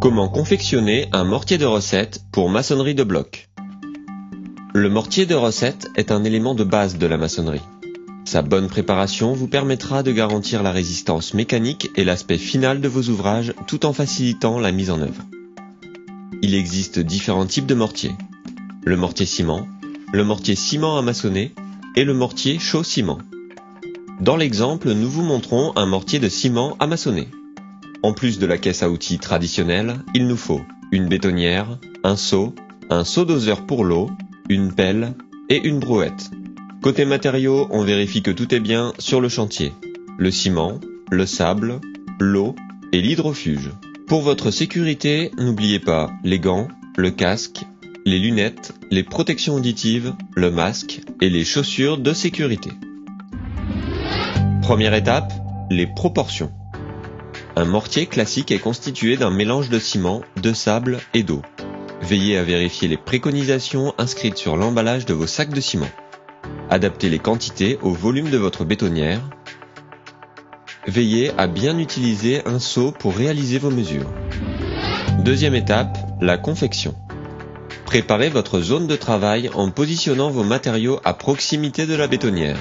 Comment confectionner un mortier de recette pour maçonnerie de bloc? Le mortier de recette est un élément de base de la maçonnerie. Sa bonne préparation vous permettra de garantir la résistance mécanique et l'aspect final de vos ouvrages tout en facilitant la mise en œuvre. Il existe différents types de mortiers. Le mortier ciment, le mortier ciment à maçonner et le mortier chaud ciment. Dans l'exemple, nous vous montrons un mortier de ciment à maçonner. En plus de la caisse à outils traditionnelle, il nous faut une bétonnière, un seau doseur pour l'eau, une pelle et une brouette. Côté matériaux, on vérifie que tout est bien sur le chantier. Le ciment, le sable, l'eau et l'hydrofuge. Pour votre sécurité, n'oubliez pas les gants, le casque, les lunettes, les protections auditives, le masque et les chaussures de sécurité. Première étape, les proportions. Un mortier classique est constitué d'un mélange de ciment, de sable et d'eau. Veillez à vérifier les préconisations inscrites sur l'emballage de vos sacs de ciment. Adaptez les quantités au volume de votre bétonnière. Veillez à bien utiliser un seau pour réaliser vos mesures. Deuxième étape, la confection. Préparez votre zone de travail en positionnant vos matériaux à proximité de la bétonnière.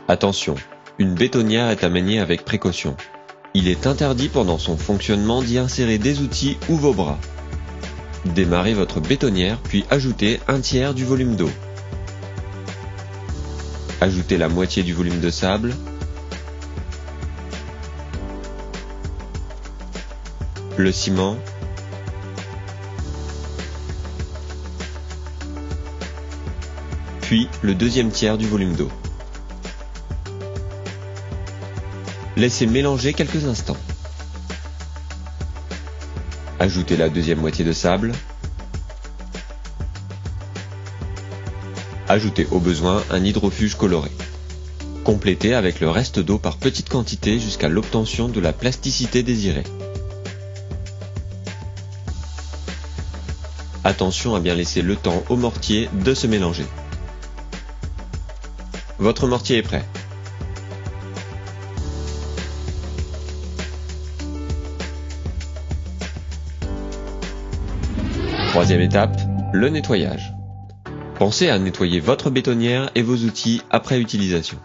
Attention, une bétonnière est à manier avec précaution. Il est interdit pendant son fonctionnement d'y insérer des outils ou vos bras. Démarrez votre bétonnière puis ajoutez un tiers du volume d'eau. Ajoutez la moitié du volume de sable. Le ciment. Puis le deuxième tiers du volume d'eau. Laissez mélanger quelques instants. Ajoutez la deuxième moitié de sable. Ajoutez au besoin un hydrofuge coloré. Complétez avec le reste d'eau par petites quantités jusqu'à l'obtention de la plasticité désirée. Attention à bien laisser le temps au mortier de se mélanger. Votre mortier est prêt. Troisième étape, le nettoyage. Pensez à nettoyer votre bétonnière et vos outils après utilisation.